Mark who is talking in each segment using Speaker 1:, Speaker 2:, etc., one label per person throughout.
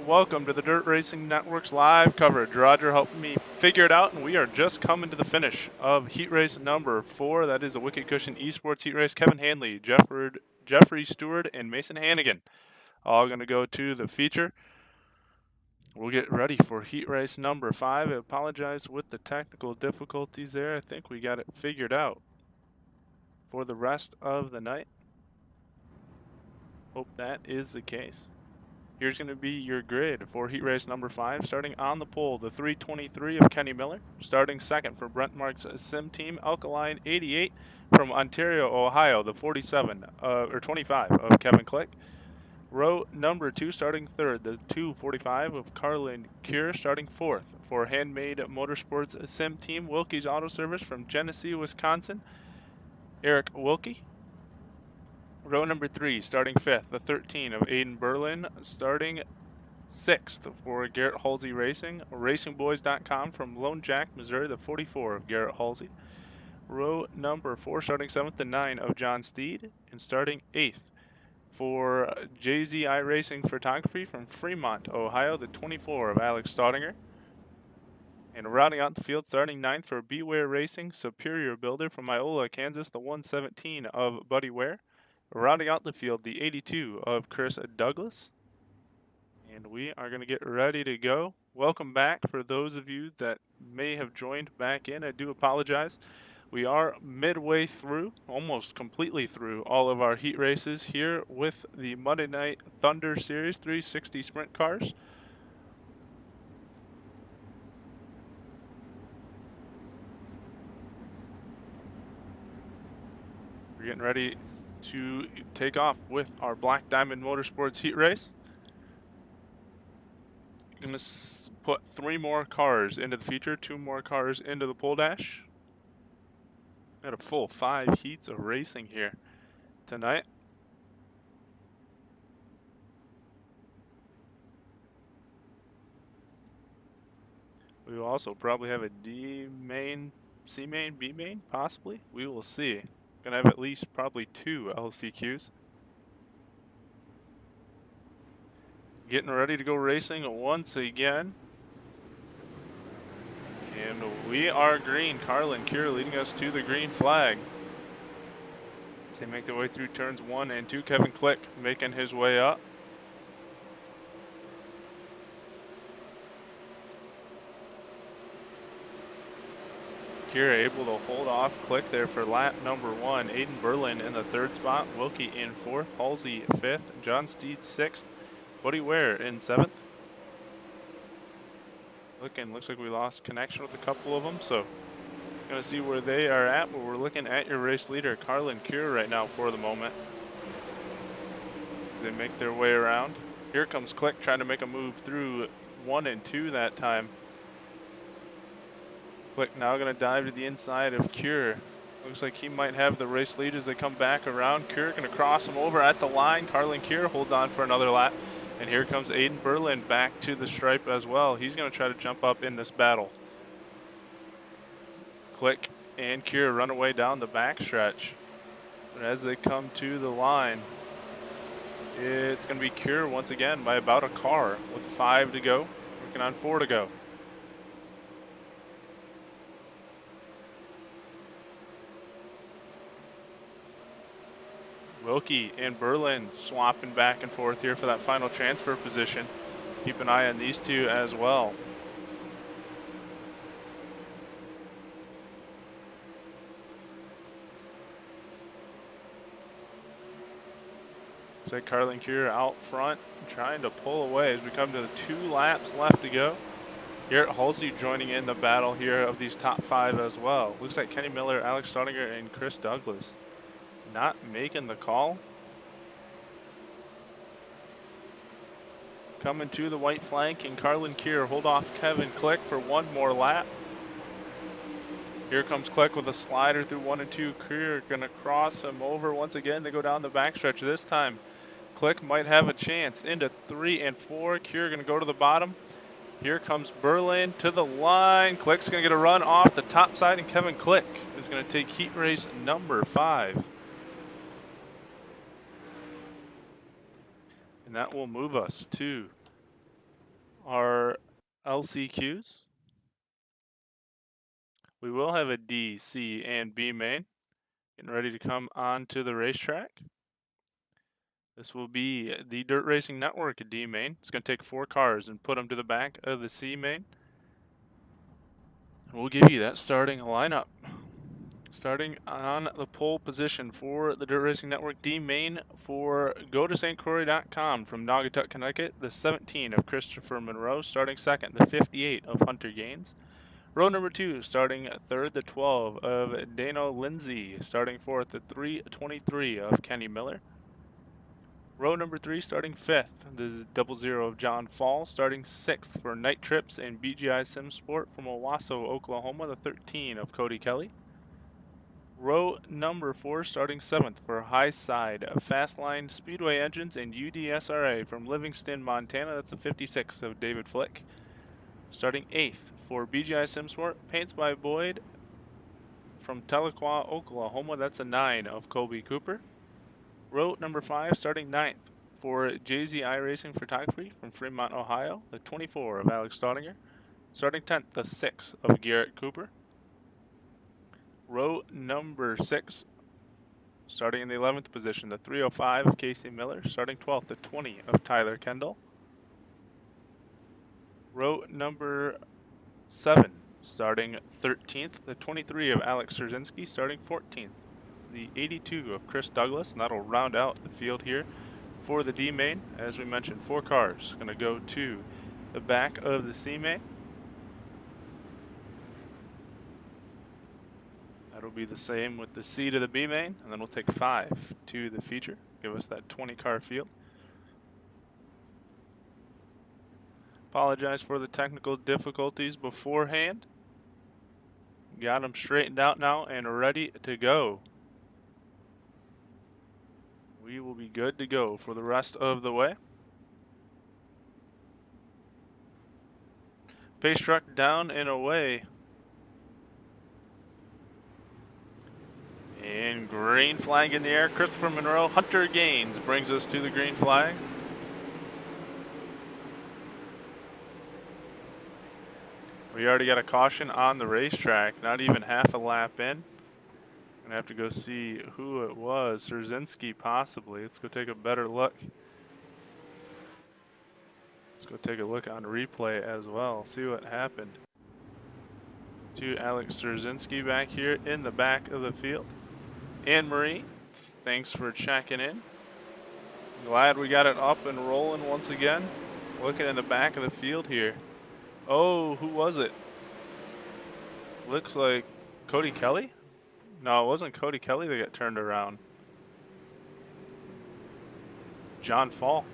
Speaker 1: welcome to the Dirt Racing Network's live coverage. Roger helped me figure it out, and we are just coming to the finish of heat race number 4. That is the Wicked Cushion eSports heat race. Kevin Hanley, Jeffrey Stewart, and Mason Hannigan all going to go to the feature. We'll get ready for heat race number 5. I apologize with the technical difficulties there. I think we got it figured out for the rest of the night. Hope that is the case. Here's going to be your grid for heat race number 5. Starting on the pole, the 323 of Kenny Miller. Starting second for Brent Mark's sim team, Alkaline 88 from Ontario, Ohio, the 25 of Kevin Click. Row number 2 starting third, the 245 of Carlin Cure. Starting fourth for Handmade Motorsports sim team, Wilkie's Auto Service from Genesee, Wisconsin, Eric Wilkie. Row number 3, starting 5th, the 13 of Aiden Berlin. Starting 6th for Garrett Halsey Racing, RacingBoys.com from Lone Jack, Missouri, the 44 of Garrett Halsey. Row number 4, starting 7th, the 9 of John Steed. And starting 8th for JZI Racing Photography from Fremont, Ohio, the 24 of Alex Staudinger. And rounding out the field, starting 9th for Beware Racing, Superior Builder from Iola, Kansas, the 117 of Buddy Ware. Rounding out the field, the 82 of Chris Douglas. And we are going to get ready to go. Welcome back for those of you that may have joined back in. I do apologize. We are midway through, almost completely through, all of our heat races here with the Monday Night Thunder Series 360 Sprint Cars. We're getting ready to take off with our Black Diamond Motorsports heat race. I'm going to put 3 more cars into the feature, 2 more cars into the pole dash. Got a full 5 heats of racing here tonight. We will also probably have a D main, C main, B main, possibly. We will see. Gonna have at least probably 2 LCQs. Getting ready to go racing once again. And we are green. Carlin Cure leading us to the green flag. As they make their way through turns 1 and 2. Kevin Click making his way up. Cure able to hold off Click there for lap number 1. Aiden Berlin in the 3rd spot. Wilkie in 4th. Halsey 5th. John Steed 6th. Buddy Ware in 7th. Looks like we lost connection with a couple of them, so gonna see where they are at, but we're looking at your race leader, Carlin Cure, right now for the moment. As they make their way around. Here comes Click trying to make a move through 1 and 2 that time. Click now gonna dive to the inside of Cure. Looks like he might have the race lead as they come back around. Cure gonna cross him over at the line. Carlin Cure holds on for another lap. And here comes Aiden Berlin back to the stripe as well. He's going to try to jump up in this battle. Click and Cure run away down the backstretch. But as they come to the line, it's going to be Cure once again by about a car with 5 to go. Working on 4 to go. Wilkie and Berlin swapping back and forth here for that final transfer position. Keep an eye on these two as well. Looks like Carlin Cure out front trying to pull away as we come to the 2 laps left to go. Garrett Halsey joining in the battle here of these top 5 as well. Looks like Kenny Miller, Alex Staudinger, and Chris Douglas not making the call. Coming to the white flank, and Carlin Cure hold off Kevin Click for 1 more lap. Here comes Click with a slider through 1 and 2. Cure gonna cross him over once again. They go down the backstretch. This time, Click might have a chance into 3 and 4. Cure gonna go to the bottom. Here comes Berlin to the line. Click's gonna get a run off the top side, and Kevin Click is gonna take heat race number 5. And that will move us to our LCQs. We will have a D, C, and B main getting ready to come onto the racetrack. This will be the Dirt Racing Network D main. It's going to take 4 cars and put them to the back of the C main. And we'll give you that starting lineup. Starting on the pole position for the Dirt Racing Network D main for GoToStCroix.com from Naugatuck, Connecticut, the 17 of Christopher Monroe. Starting second, the 58 of Hunter Gaines. Row number 2, starting third, the 12 of Dano Lindsay. Starting fourth, the 323 of Kenny Miller. Row number 3, starting fifth, the 00 of John Fall. Starting sixth for Night Trips and BGI Sim Sport from Owasso, Oklahoma, the 13 of Cody Kelly. Row number 4, starting 7th for High Side, Fastline Speedway Engines and UDSRA from Livingston, Montana. That's a 56 of David Flick. Starting 8th for BGI Simsport, Paints by Boyd from Tahlequah, Oklahoma. That's a 9 of Colby Cooper. Row number 5, starting 9th for JZI Racing Photography from Fremont, Ohio. The 24 of Alex Staudinger. Starting 10th, the 6 of Garrett Cooper. Row number 6, starting in the 11th position, the 305 of Casey Miller. Starting 12th, the 20 of Tyler Kendall. Row number 7, starting 13th, the 23 of Alex Szerzynski. Starting 14th, the 82 of Chris Douglas, and that'll round out the field here for the D main. As we mentioned, 4 cars going to go to the back of the C main. That'll be the same with the C to the B main, and then we'll take 5 to the feature, give us that 20 car field. Apologize for the technical difficulties beforehand. Got them straightened out now and ready to go. We will be good to go for the rest of the way. Pace truck down and away. And green flag in the air. Christopher Monroe, Hunter Gaines brings us to the green flag. We already got a caution on the racetrack, not even half a lap in. Gonna have to go see who it was. Szerzynski possibly. Let's go take a better look. Let's go take a look on replay as well. See what happened to Alex Szerzynski back here in the back of the field. Anne-Marie, thanks for checking in. Glad we got it up and rolling once again. Looking in the back of the field here. Oh, who was it? Looks like Cody Kelly? No, it wasn't Cody Kelly that got turned around. John Fall.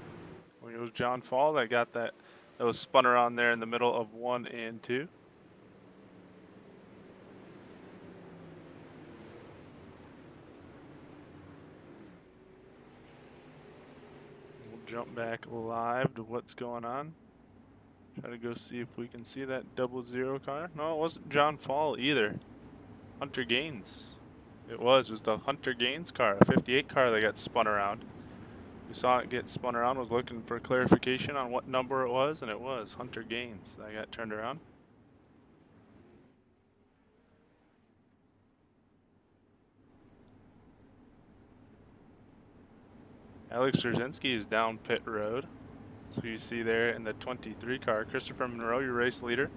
Speaker 1: It was John Fall that got that was spun around there in the middle of 1 and 2. We'll jump back live to what's going on. Try to go see if we can see that 00 car. No, it wasn't John Fall either. Hunter Gaines. It was the Hunter Gaines car, a 58 car that got spun around. We saw it get spun around, was looking for clarification on what number it was, and it was Hunter Gaines that got turned around. Alex Szerzynski is down pit road. So you see there in the 23 car, Christopher Monroe, your race leader.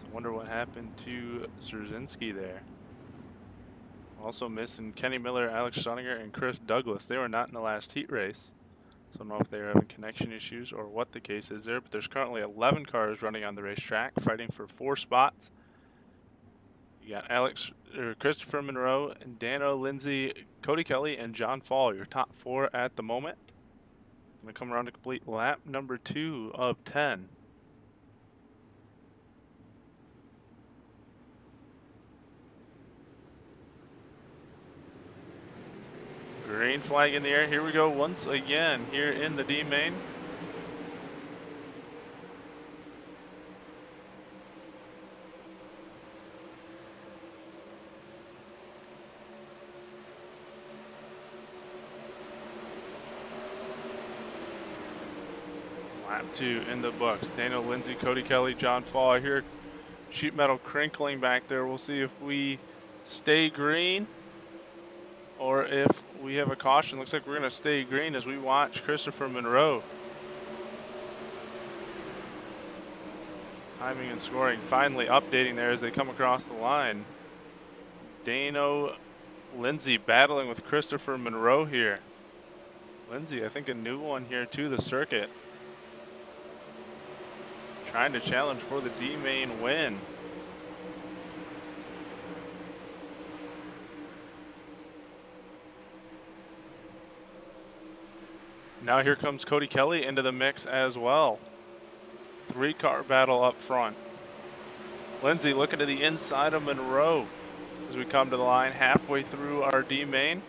Speaker 1: So wonder what happened to Szerzynski there. Also missing Kenny Miller, Alex Staudinger, and Chris Douglas. They were not in the last heat race. So I don't know if they were having connection issues or what the case is there, but there's currently 11 cars running on the racetrack, fighting for 4 spots. You got Christopher Monroe, and Dano Lindsay, Cody Kelly, and John Fall, your top 4 at the moment. Going to come around to complete lap number 2 of 10. Green flag in the air. Here we go once again here in the D main. Lap 2 in the books. Daniel Lindsay, Cody Kelly, John Fall. I hear sheet metal crinkling back there. We'll see if we stay green or if we have a caution. Looks like we're going to stay green as we watch Christopher Monroe. Timing and scoring finally updating there as they come across the line. Dano Lindsay battling with Christopher Monroe here. Lindsay, I think a new one here to the circuit. Trying to challenge for the D main win. Now here comes Cody Kelly into the mix as well. 3-car battle up front. Lindsay looking to the inside of Monroe as we come to the line halfway through our D main.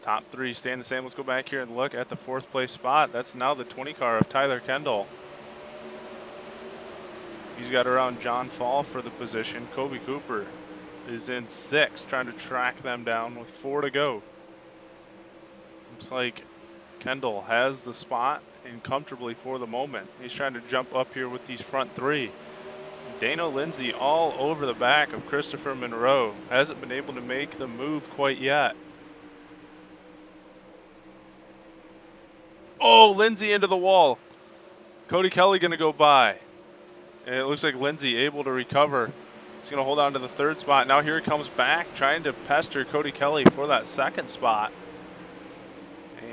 Speaker 1: Top 3 staying the same. Let's go back here and look at the 4th place spot. That's now the 20 car of Tyler Kendall. He's got around John Fall for the position. Kobe Cooper is in 6th, trying to track them down with 4 to go. Looks like Kendall has the spot and comfortably for the moment. He's trying to jump up here with these front 3. Dano Lindsay all over the back of Christopher Monroe. Hasn't been able to make the move quite yet. Oh, Lindsay into the wall. Cody Kelly going to go by. And it looks like Lindsay able to recover. He's going to hold on to the 3rd spot. Now here he comes back, trying to pester Cody Kelly for that 2nd spot.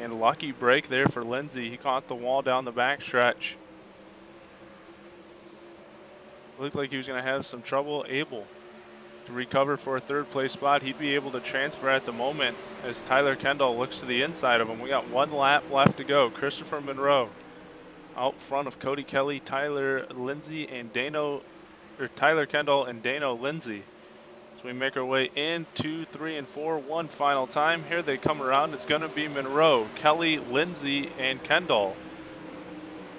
Speaker 1: And lucky break there for Lindsay. He caught the wall down the backstretch. Looked like he was going to have some trouble able to recover for a 3rd place spot. He'd be able to transfer at the moment as Tyler Kendall looks to the inside of him. We got 1 lap left to go. Christopher Monroe out front of Cody Kelly, Tyler Lindsay, and Tyler Kendall and Dano Lindsay. So we make our way in 2, 3, and 4 one final time. Here they come around. It's going to be Monroe, Kelly, Lindsay, and Kendall.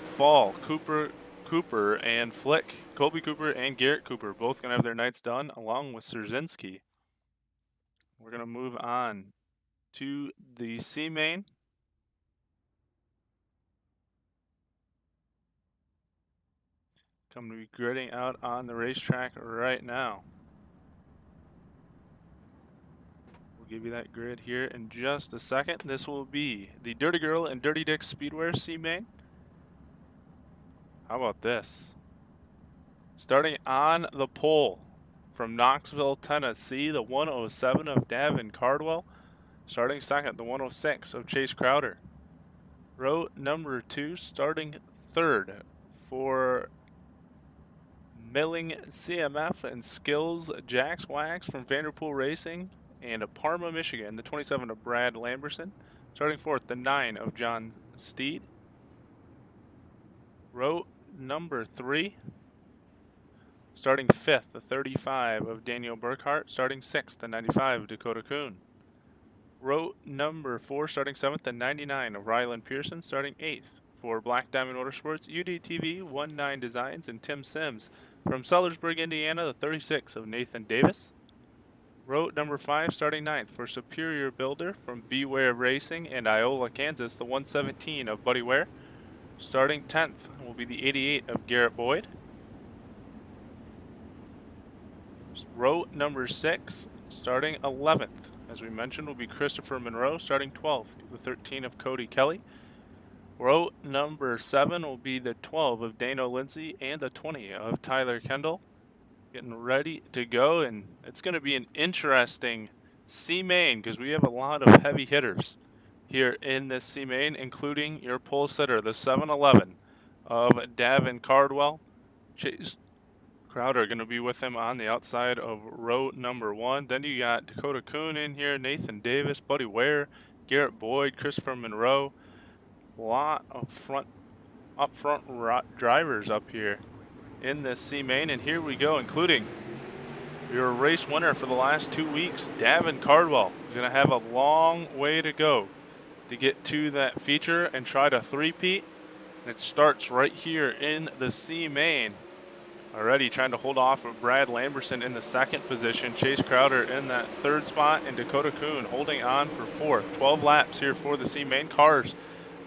Speaker 1: Fall, Cooper, and Flick. Colby Cooper and Garrett Cooper both going to have their nights done along with Szerzynski. We're going to move on to the C main. Come to be gridding out on the racetrack right now. We'll give you that grid here in just a second. This will be the Dirty Girl and Dirty Dick Speedwear C main. How about this? Starting on the pole from Knoxville, Tennessee, the 107 of Davin Cardwell. Starting 2nd, the 106 of Chase Crowder. Row number 2, starting 3rd for Milling CMF and Skills Jax Wax from Vanderpool Racing. And Parma, Michigan, the 27 of Brad Lamberson. Starting 4th, the 9 of John Steed. Row number 3. Starting 5th, the 35 of Daniel Burkhart. Starting 6th, the 95 of Dakota Kuhn. Row number 4, starting 7th, the 99 of Rylan Pearson. Starting 8th for Black Diamond Motorsports, UDTV 19 Designs, and Tim Sims. From Sellersburg, Indiana, the 36 of Nathan Davis. Row number 5, starting 9th for Superior Builder from Beware Racing and Iola, Kansas, the 117 of Buddy Ware. Starting 10th will be the 88 of Garrett Boyd. Row number 6, starting 11th, as we mentioned, will be Christopher Monroe. Starting 12th, the 13 of Cody Kelly. Row number 7 will be the 12 of Dano Lindsay and the 20 of Tyler Kendall. Getting ready to go, and it's going to be an interesting C main because we have a lot of heavy hitters here in this C main, including your pole sitter, the 711 of Davin Cardwell. Chase Crowder going to be with him on the outside of row number 1. Then you got Dakota Kuhn in here, Nathan Davis, Buddy Ware, Garrett Boyd, Christopher Monroe. A lot of up front drivers up here in this C main, and here we go, including your race winner for the last 2 weeks, Davin Cardwell. You're going to have a long way to go to get to that feature and try to three-peat. And it starts right here in the C main Already trying to hold off of Brad Lamberson in the second position. Chase Crowder in that third spot, and Dakota Kuhn holding on for fourth. 12 laps here for the C main. Cars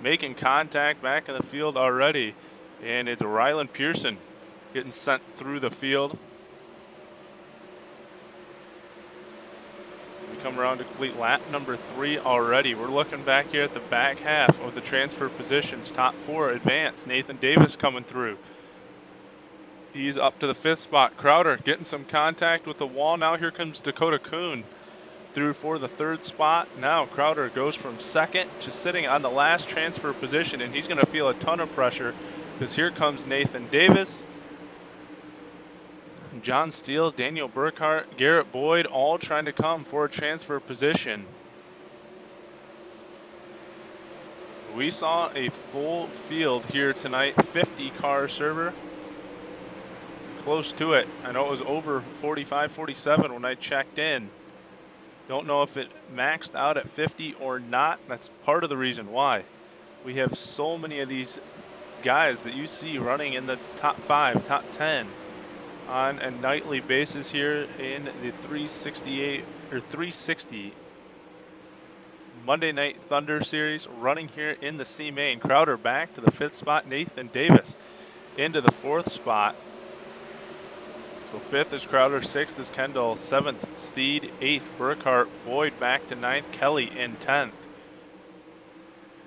Speaker 1: making contact back in the field already. And it's Rylan Pearson getting sent through the field. We come around to complete lap number 3 already. We're looking back here at the back half of the transfer positions. Top 4 advance. Nathan Davis coming through. He's up to the 5th spot. Crowder getting some contact with the wall. Now here comes Dakota Kuhn through for the 3rd spot. Now Crowder goes from 2nd to sitting on the last transfer position, and he's going to feel a ton of pressure because here comes Nathan Davis, John Steele, Daniel Burkhart, Garrett Boyd, all trying to come for a transfer position. We saw a full field here tonight, 50 car server. Close to it. I know it was over 45, 47 when I checked in. Don't know if it maxed out at 50 or not. That's part of the reason why. We have so many of these guys that you see running in the top 5, top 10 on a nightly basis here in the 368 or 360 Monday Night Thunder Series, running here in the C main. Crowder back to the 5th spot. Nathan Davis into the 4th spot. So 5th is Crowder, 6th is Kendall, 7th Steed, 8th Burkhart, Boyd back to 9th, Kelly in 10th.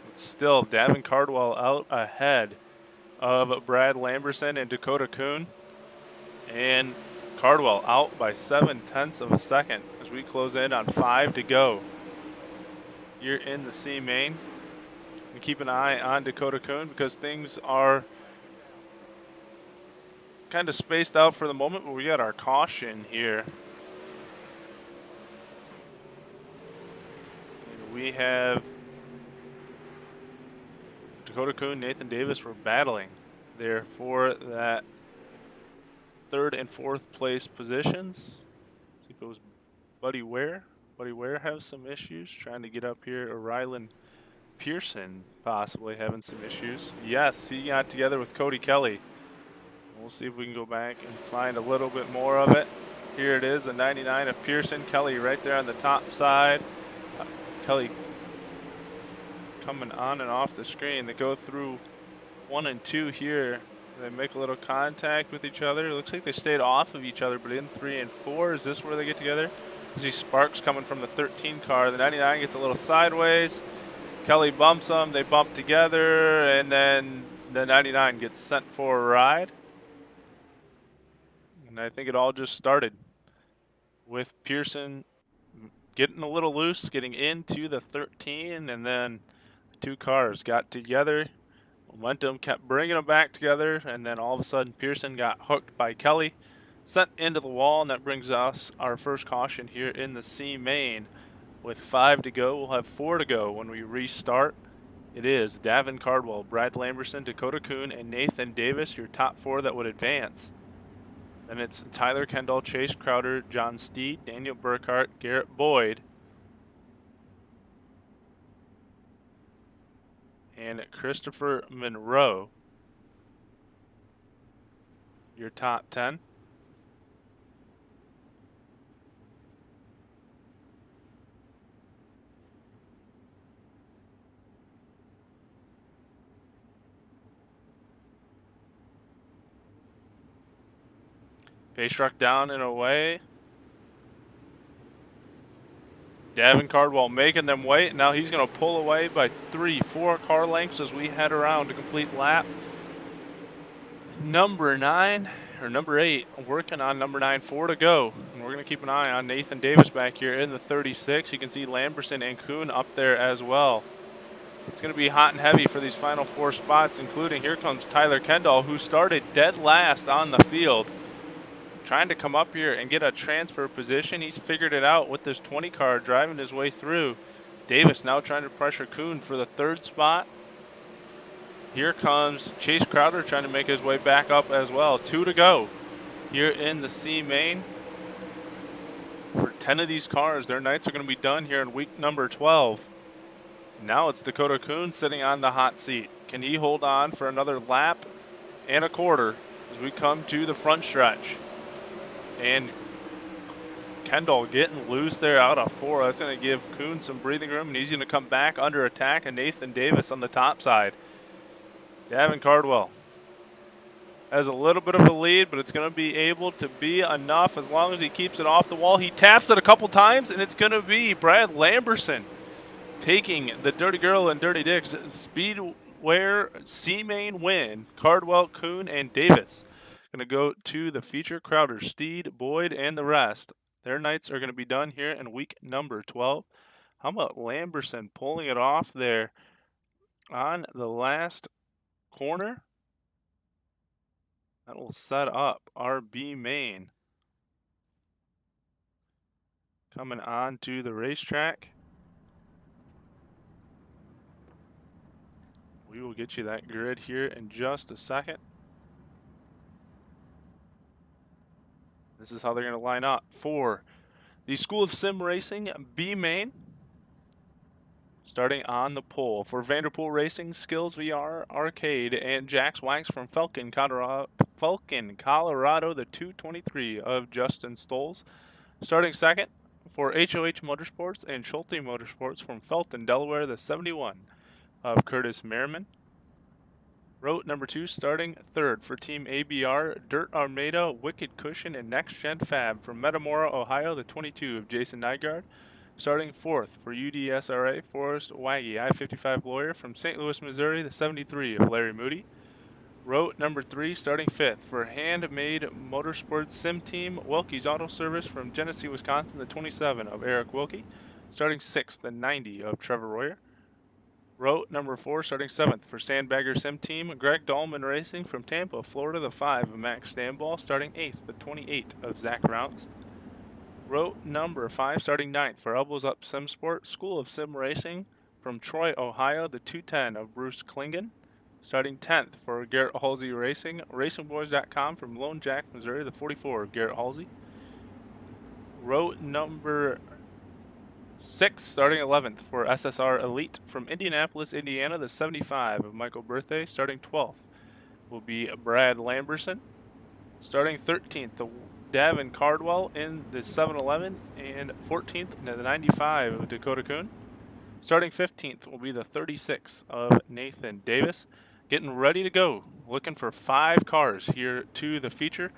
Speaker 1: But still, Davin Cardwell out ahead of Brad Lamberson and Dakota Kuhn. And Cardwell out by 0.7 of a second as we close in on 5 to go. You're in the C main. And keep an eye on Dakota Kuhn because things are kind of spaced out for the moment, but we got our caution here. And we have Dakota Kuhn, Nathan Davis were battling there for that 3rd and 4th place positions. See if it was Buddy Ware. Buddy Ware has some issues trying to get up here. Or Rylan Pearson possibly having some issues. Yes, he got together with Cody Kelly. We'll see if we can go back and find a little bit more of it. Here it is, the 99 of Pearson. Kelly right there on the top side. Kelly coming on and off the screen. They go through 1 and 2 here. They make a little contact with each other. It looks like they stayed off of each other, but in 3 and 4, is this where they get together? I see sparks coming from the 13 car. The 99 gets a little sideways. Kelly bumps them. They bump together, and then the 99 gets sent for a ride. And I think it all just started with Pearson getting a little loose, getting into the 13, and then the 2 cars got together. Momentum kept bringing them back together, and then all of a sudden Pearson got hooked by Kelly, sent into the wall, and that brings us our first caution here in the C main. With 5 to go, we'll have 4 to go when we restart. It is Davin Cardwell, Brad Lamberson, Dakota Kuhn, and Nathan Davis, your top 4 that would advance. Then it's Tyler Kendall, Chase Crowder, John Steed, Daniel Burkhart, Garrett Boyd, and Christopher Monroe, your top 10. Pace truck down and away. Davin Cardwell making them wait. Now he's going to pull away by 3, 4 car lengths as we head around to complete lap number 9, or number 8. Working on number 9, 4 to go. And we're going to keep an eye on Nathan Davis back here in the 36. You can see Lamberson and Kuhn up there as well. It's going to be hot and heavy for these final 4 spots, including here comes Tyler Kendall, who started dead last on the field, trying to come up here and get a transfer position. He's figured it out with this 20 car driving his way through. Davis now trying to pressure Kuhn for the 3rd spot. Here comes Chase Crowder trying to make his way back up as well. 2 to go here in the C main. For 10 of these cars, their nights are going to be done here in week number 12. Now it's Dakota Kuhn sitting on the hot seat. Can he hold on for another lap and a quarter as we come to the front stretch. And Kendall getting loose there out of 4. That's going to give Kuhn some breathing room, and he's going to come back under attack, and Nathan Davis on the top side. Gavin Cardwell has a little bit of a lead, but it's going to be able to be enough as long as he keeps it off the wall. He taps it a couple times, and it's going to be Brad Lamberson taking the Dirty Girl and Dirty Dicks Speedwear C-Main win. Cardwell, Kuhn, and Davis going to go to the feature. Crowder, Steed, Boyd, and the rest. Their nights are going to be done here in week number 12. How about Lamberson pulling it off there on the last corner? That will set up our B main coming on to the racetrack. We will get you that grid here in just a second. This is how they're going to line up for the School of Sim Racing B main. Starting on the pole for Vanderpool Racing, Skills VR Arcade, and Jax Wax from Falcon, Colorado, the 223 of Justin Stolz. Starting second for HOH Motorsports and Schulte Motorsports from Felton, Delaware, the 71 of Curtis Merriman. Row number 2 starting third for Team ABR, Dirt Armada, Wicked Cushion, and Next Gen Fab from Metamora, Ohio, the 22 of Jason Nygaard. Starting fourth for UDSRA, Forrest Waggy, I-55 lawyer from St. Louis, Missouri, the 73 of Larry Moody. Row number 3 starting fifth for Handmade Motorsports Sim Team, Wilkie's Auto Service from Genesee, Wisconsin, the 27 of Eric Wilkie. Starting sixth, the 90 of Trevor Royer. Row number 4 starting 7th for Sandbagger Sim Team, Greg Dahlman Racing from Tampa, Florida, the 5 of Max Stanball. Starting 8th, the 28 of Zach Rounce. Row number 5 starting 9th for Elbows Up Sim Sport, School of Sim Racing from Troy, Ohio, the 210 of Bruce Klingen. Starting 10th for Garrett Halsey Racing, RacingBoys.com from Lone Jack, Missouri, the 44 of Garrett Halsey. Row number 6 starting 11th for SSR Elite from Indianapolis, Indiana, the 75 of Michael Birthday. Starting 12th will be Brad Lamberson. Starting 13th, the Davin Cardwell in the 711, and 14th in the 95 of Dakota Kuhn. Starting 15th will be the 36 of Nathan Davis. Getting ready to go. Looking for 5 cars here to the feature.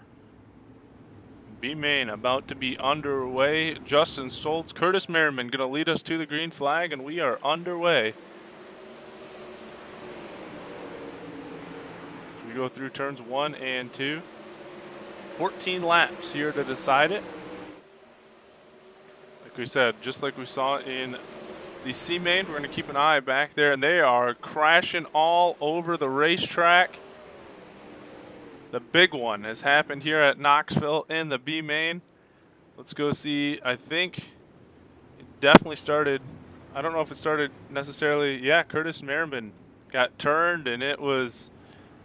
Speaker 1: B-Main about to be underway. Justin Stoltz, Curtis Merriman going to lead us to the green flag, and we are underway. So we go through turns 1 and 2. 14 laps here to decide it. Like we said, just like we saw in the C-Main, we're going to keep an eye back there, and they are crashing all over the racetrack. The big one has happened here at Knoxville in the B-Main. Let's go see. I think it definitely started. I don't know if it started necessarily. Yeah, Curtis Merriman got turned, and it was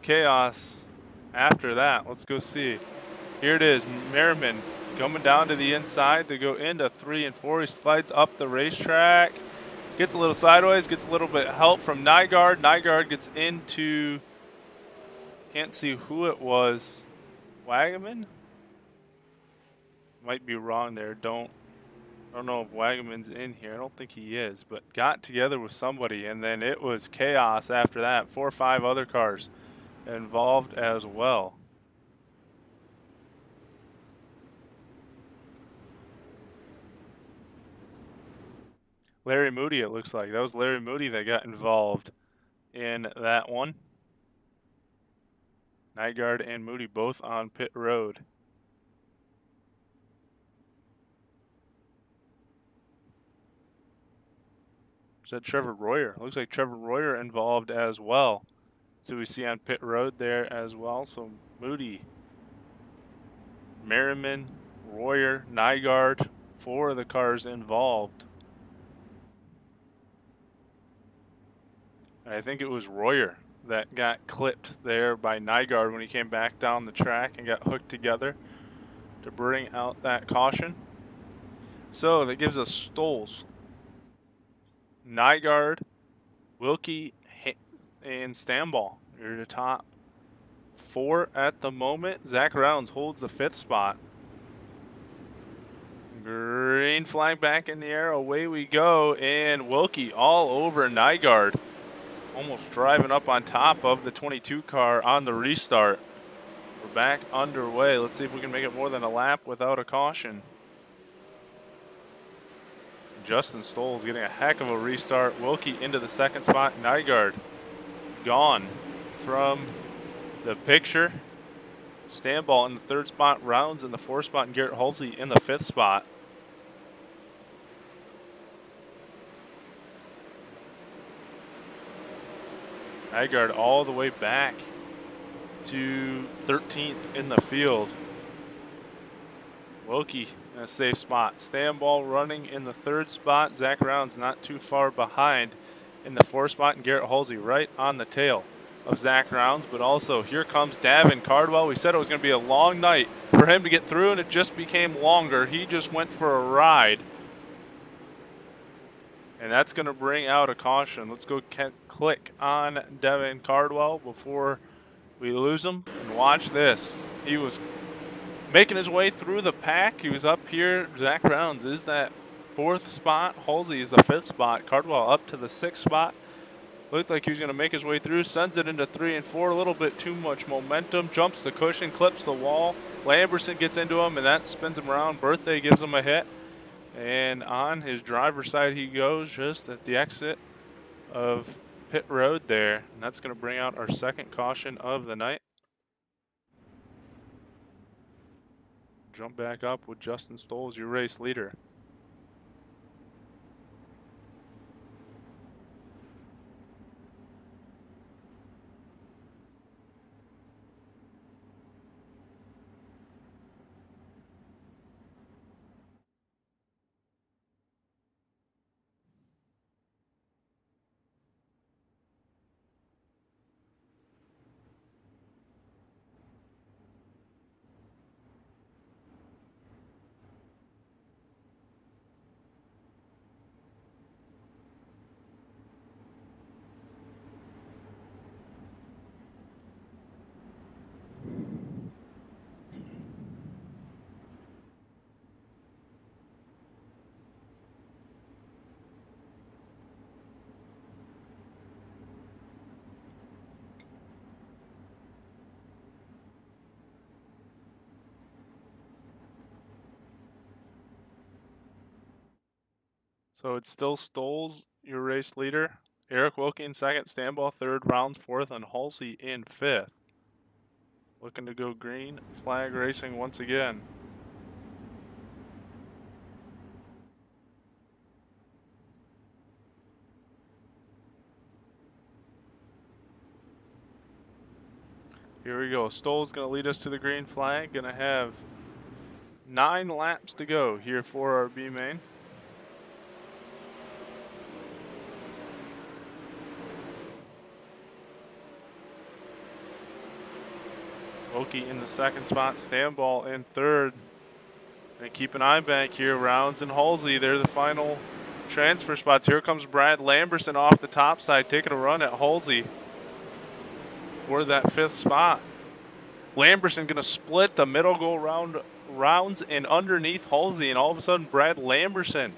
Speaker 1: chaos after that. Let's go see. Here it is, Merriman coming down to the inside to go into 3 and 4. He slides up the racetrack, gets a little sideways, gets a little bit of help from Nygaard. Nygaard gets into, can't see who it was, Wagaman? Might be wrong there. I don't know if Wagaman's in here. I don't think he is, but got together with somebody, and then it was chaos after that. 4 or 5 other cars involved as well. Larry Moody, it looks like. That was Larry Moody that got involved in that one. Nygaard and Moody both on pit road. Is that Trevor Royer? Looks like Trevor Royer involved as well. So we see on pit road there as well. So Moody, Merriman, Royer, Nygaard, 4 of the cars involved. And I think it was Royer that got clipped there by Nygaard when he came back down the track and got hooked together to bring out that caution. So that gives us Stolz, Nygaard, Wilkie, and Stanball. You're the top 4 at the moment. Zach Rounds holds the 5th spot. Green flag back in the air. Away we go. And Wilkie all over Nygaard. Almost driving up on top of the 22 car on the restart. We're back underway. Let's see if we can make it more than a lap without a caution. Justin Stoll's getting a heck of a restart. Wilkie into the 2nd spot. Nygaard gone from the picture. Stanball in the 3rd spot. Rounds in the 4th spot. And Garrett Halsey in the 5th spot. Nygaard all the way back to 13th in the field. Wilkie in a safe spot. Stanball running in the 3rd spot. Zach Rounds not too far behind in the 4th spot. And Garrett Halsey right on the tail of Zach Rounds. But also here comes Davin Cardwell. We said it was going to be a long night for him to get through, and it just became longer. He just went for a ride. And that's going to bring out a caution. Let's go click on Davin Cardwell before we lose him. And watch this. He was making his way through the pack. He was up here. Zach Rounds is that 4th spot. Halsey is the 5th spot. Cardwell up to the 6th spot. Looked like he was going to make his way through. Sends it into 3 and 4. A little bit too much momentum. Jumps the cushion. Clips the wall. Lamberson gets into him, and that spins him around. Birthday gives him a hit. And on his driver's side he goes, just at the exit of pit road there. And that's going to bring out our 2nd caution of the night. Jump back up with Justin Stoll as your race leader. So it's still Stoll's your race leader. Eric Wilkie in 2nd, Stanball 3rd, Rounds 4th, and Halsey in 5th. Looking to go green flag racing once again. Here we go. Stoll's going to lead us to the green flag. Going to have 9 laps to go here for our B main. Wilkie in the 2nd spot, Stanball in 3rd. And keep an eye back here. Rounds and Halsey, they're the final transfer spots. Here comes Brad Lamberson off the top side, taking a run at Halsey for that 5th spot. Lamberson going to split the middle go round Rounds and underneath Halsey, and all of a sudden Brad Lamberson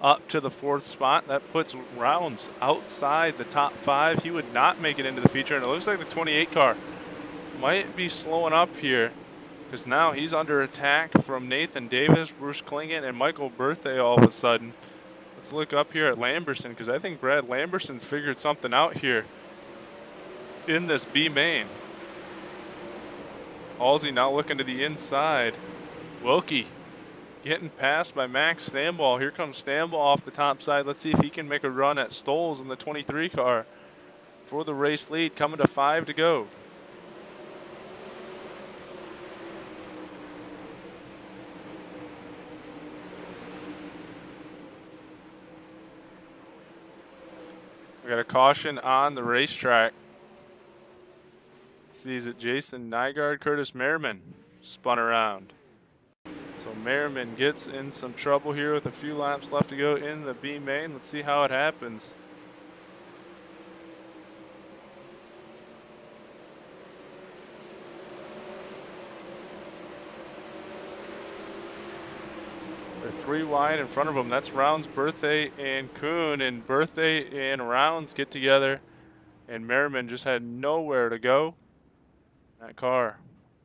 Speaker 1: up to the 4th spot. That puts Rounds outside the top 5. He would not make it into the feature, and it looks like the 28 car might be slowing up here, because now he's under attack from Nathan Davis, Bruce Klingen, and Michael Birthday all of a sudden. Let's look up here at Lamberson, because I think Brad Lamberson's figured something out here in this B main. Halsey now looking to the inside. Wilkie getting passed by Max Stanball. Here comes Stanball off the top side. Let's see if he can make a run at Stoll's in the 23 car for the race lead, coming to 5 to go. We got a caution on the racetrack. Sees it Jason Nygaard, Curtis Merriman spun around. So Merriman gets in some trouble here with a few laps left to go in the B main. Let's see how it happens. 3 wide in front of him. That's Rounds, Birthday, and Kuhn. And Birthday and Rounds get together, and Merriman just had nowhere to go. That car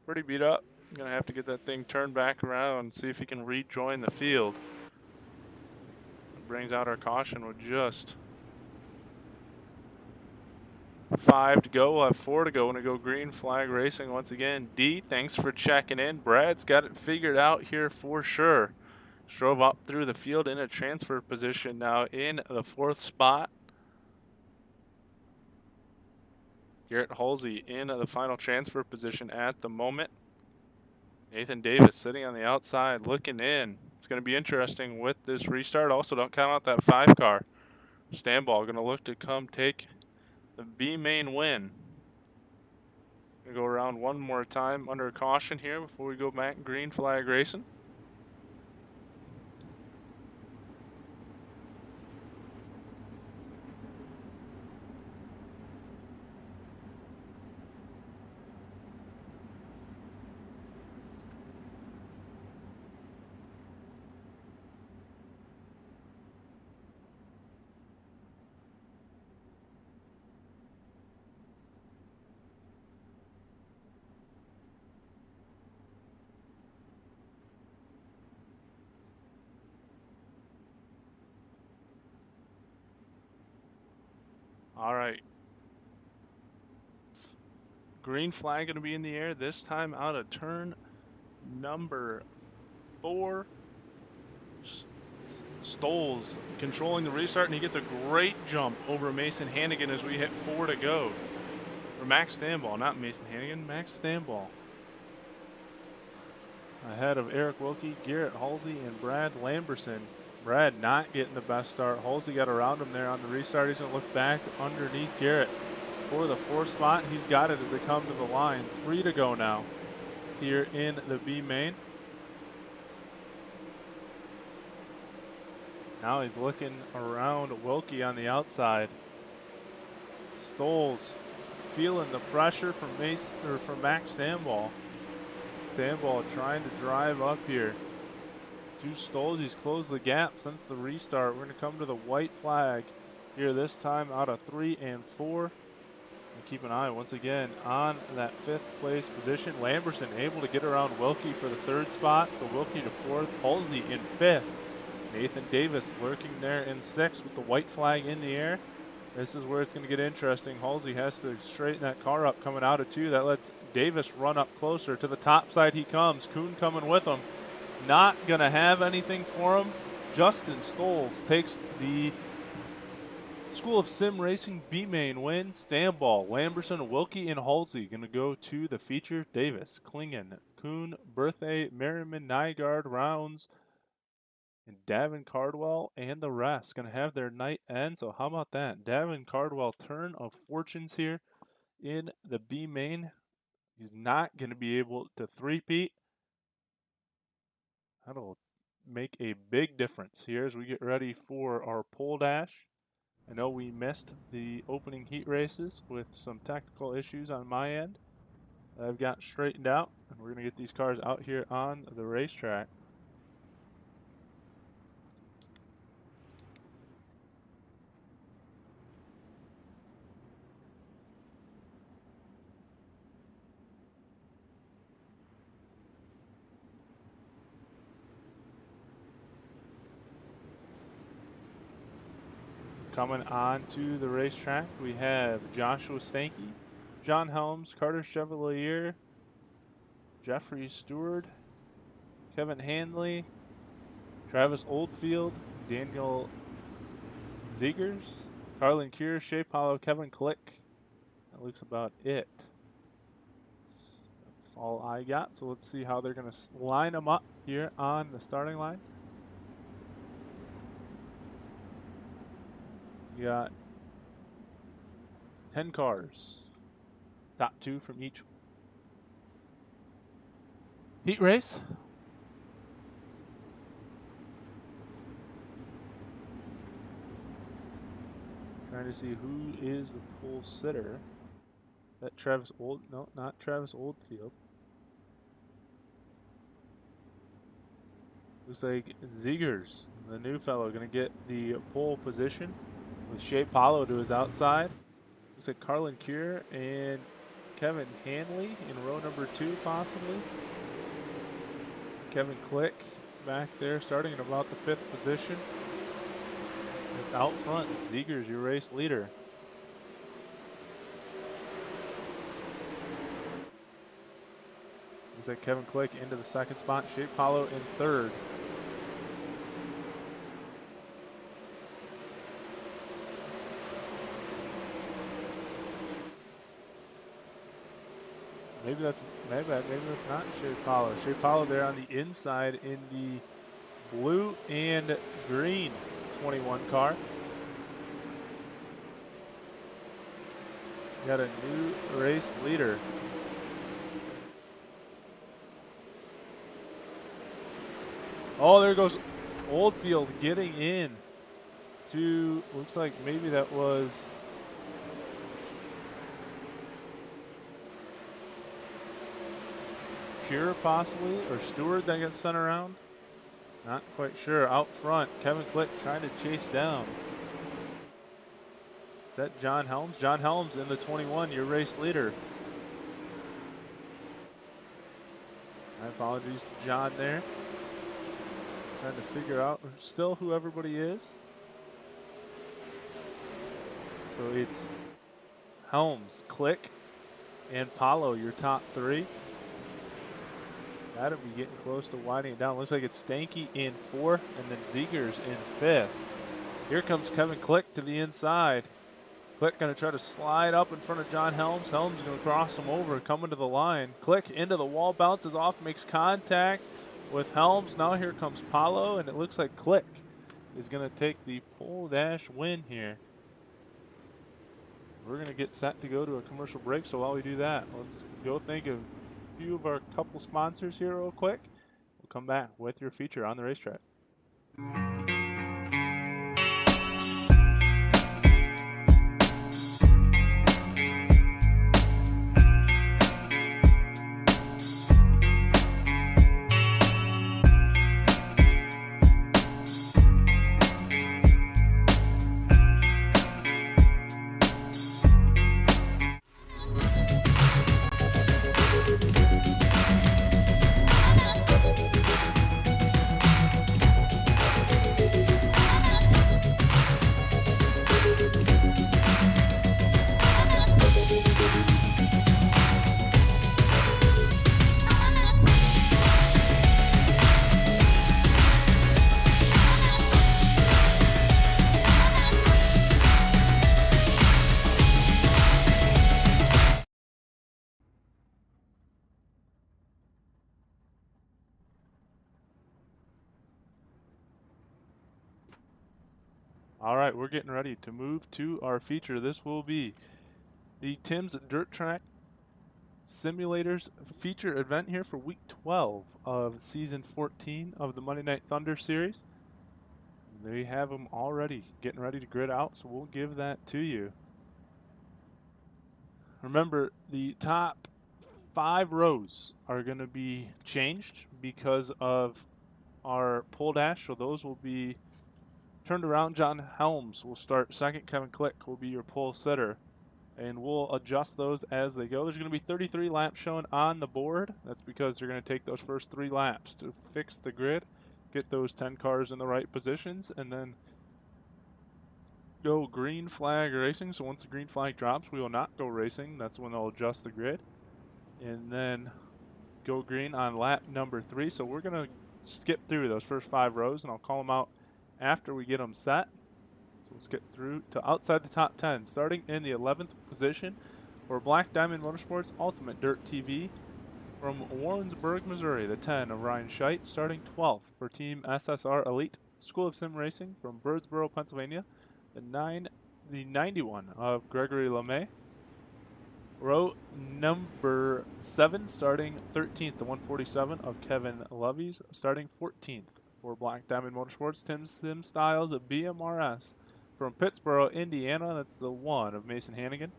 Speaker 1: pretty beat up. Gonna have to get that thing turned back around and see if he can rejoin the field. Brings out our caution with just 5 to go. We'll have 4 to go when we go green flag racing once again. D, thanks for checking in. Brad's got it figured out here for sure. Drove up through the field in a transfer position now in the 4th spot. Garrett Halsey in the final transfer position at the moment. Nathan Davis sitting on the outside looking in. It's going to be interesting with this restart. Also, don't count out that 5 car. Standball going to look to come take the B main win. Going to go around one more time under caution here before we go back green flag racing. All right. Green flag going to be in the air this time out of turn number 4. Stoles controlling the restart, and he gets a great jump over Mason Hannigan as we hit 4 to go. Or Max Standball, not Mason Hannigan, Max Standball. Ahead of Eric Wilkie, Garrett Halsey, and Brad Lamberson. Brad not getting the best start. Halsey got around him there on the restart. He's going to look back underneath Garrett for the 4th spot. He's got it as they come to the line. 3 to go now here in the B main. Now he's looking around Wilkie on the outside. Stoles feeling the pressure from Max Standball. Standball trying to drive up here to Stoles. He's closed the gap since the restart. We're going to come to the white flag here this time out of 3 and 4. And keep an eye once again on that 5th place position. Lamberson able to get around Wilkie for the 3rd spot. So Wilkie to 4th, Halsey in 5th. Nathan Davis lurking there in 6th with the white flag in the air. This is where it's going to get interesting. Halsey has to straighten that car up coming out of 2. That lets Davis run up closer. To the top side he comes. Kuhn coming with him. Not going to have anything for him. Justin Stoles takes the School of Sim Racing B main win. Standball, Lamberson, Wilkie, and Halsey going to go to the feature. Davis, Klingen, Kuhn, Birthday, Merriman, Nygaard, Rounds, and Davin Cardwell and the rest going to have their night end. So how about that? Davin Cardwell, turn of fortunes here in the B main. He's not going to be able to three-peat. That'll make a big difference here as we get ready for our pole dash. I know we missed the opening heat races with some technical issues on my end. I've got straightened out, and we're going to get these cars out here on the racetrack. Coming on to the racetrack, we have Joshua Stanky, John Helms, Carter Chevalier, Jeffrey Stewart, Kevin Handley, Travis Oldfield, Daniel Ziegers, Carlin Kier, Shea Paulo, Kevin Click. That looks about it. That's all I got. So let's see how they're going to line them up here on the starting line. You got 10 cars, top 2 from each heat race. Trying to see who is the pole sitter. That Travis no, not Travis Oldfield. Looks like Ziegers, the new fellow, going to get the pole position with Shea Paulo to his outside. Looks like Carlin Cure and Kevin Hanley in row number 2, possibly. Kevin Click back there, starting in about the 5th position. It's out front. Ziegers, your race leader. Looks like Kevin Click into the 2nd spot. Shea Paulo in 3rd. Maybe that's not Shea Paulo. Shea Paulo there on the inside in the blue and green 21 car. Got a new race leader. Oh, there goes Oldfield getting in to, looks like maybe that was Cure possibly, or Stewart that got sent around. Not quite sure. Out front, Kevin Click trying to chase down. Is that John Helms? John Helms in the 21, your race leader. My apologies to John there. Trying to figure out still who everybody is. So it's Helms, Click, and Paulo, your top 3. Gotta be getting close to winding it down. Looks like it's Stanky in 4th and then Ziegers in 5th. Here comes Kevin Click to the inside. Click gonna try to slide up in front of John Helms. Helms gonna cross him over, coming to the line. Click into the wall, bounces off, makes contact with Helms. Now here comes Paulo, and it looks like Click is gonna take the pole dash win here. We're gonna get set to go to a commercial break, so while we do that, let's go think of few of our couple sponsors here real quick. We'll come back with your feature on the racetrack. All right, we're getting ready to move to our feature. This will be the Tim's Dirt Track Simulators feature event here for week 12 of season 14 of the Monday Night Thunder series. They have them already getting ready to grid out, so we'll give that to you. Remember, the top 5 rows are going to be changed because of our pole dash, so those will be turned around. John Helms will start 2nd. Kevin Click will be your pole sitter, and we'll adjust those as they go. There's going to be 33 laps shown on the board. That's because they're going to take those first 3 laps to fix the grid, get those 10 cars in the right positions, and then go green flag racing. So once the green flag drops, we will not go racing. That's when they'll adjust the grid, and then go green on lap number 3. So we're going to skip through those first 5 rows, and I'll call them out after we get them set. So let's get through to outside the top 10. Starting in the 11th position for Black Diamond Motorsports Ultimate Dirt TV from Warrensburg, Missouri, the 10 of Ryan Scheidt. Starting 12th for Team SSR Elite School of Sim Racing from Birdsboro, Pennsylvania, the 91 of Gregory LeMay. Row number 7, starting 13th, the 147 of Kevin Levies. Starting 14th for Black Diamond Motorsports, Tim Sim Styles of BMRS from Pittsboro, Indiana. That's the 1 of Mason Hannigan.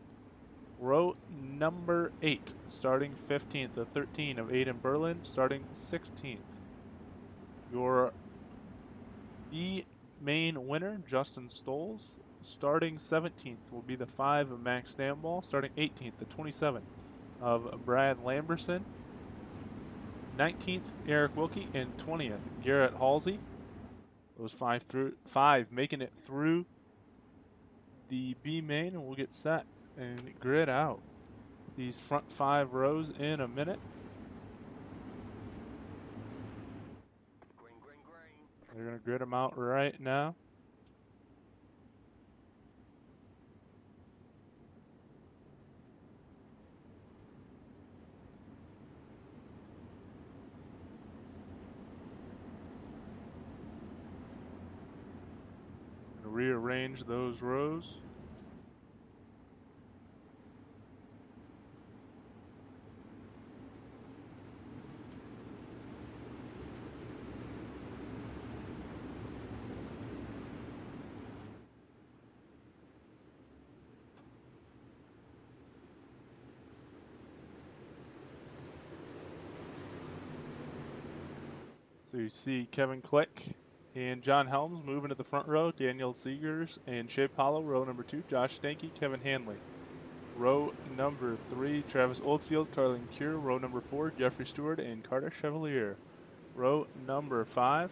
Speaker 1: Row number 8, starting 15th, the 13 of Aiden Berlin. Starting 16th Your B main winner, Justin Stoles, starting 17th will be the 5 of Max Stamball, starting 18th, the 27 of Brad Lamberson, 19th, Eric Wilkie, and 20th, Garrett Halsey. Those five making it through the B main, and we'll get set and grid out these front 5 rows in a minute. They're going to grid them out right now. Rearrange those rows. So you see Kevin Click and John Helms moving to the front row, Daniel Seegers and Shea Paulo, row number 2, Josh Stanky, Kevin Hanley. Row number 3, Travis Oldfield, Carlin Cure, row number 4, Jeffrey Stewart and Carter Chevalier. Row number 5,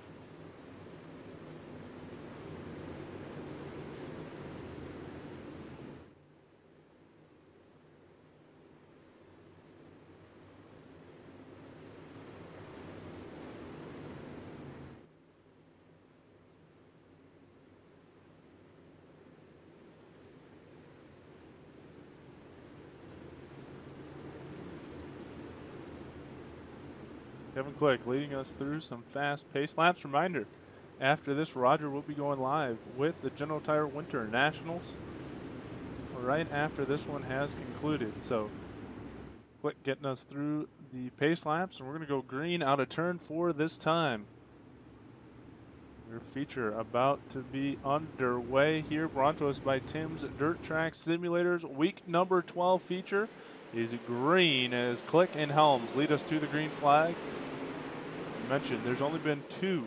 Speaker 1: Kevin Click leading us through some fast-paced laps. Reminder, after this, Roger will be going live with the General Tire Winter Nationals right after this one has concluded. So Click getting us through the pace laps, and we're going to go green out of turn 4 this time. Your feature about to be underway here, brought to us by Tim's Dirt Track Simulators. Week number 12 feature is green as Click and Helms lead us to the green flag. I mentioned there's only been 2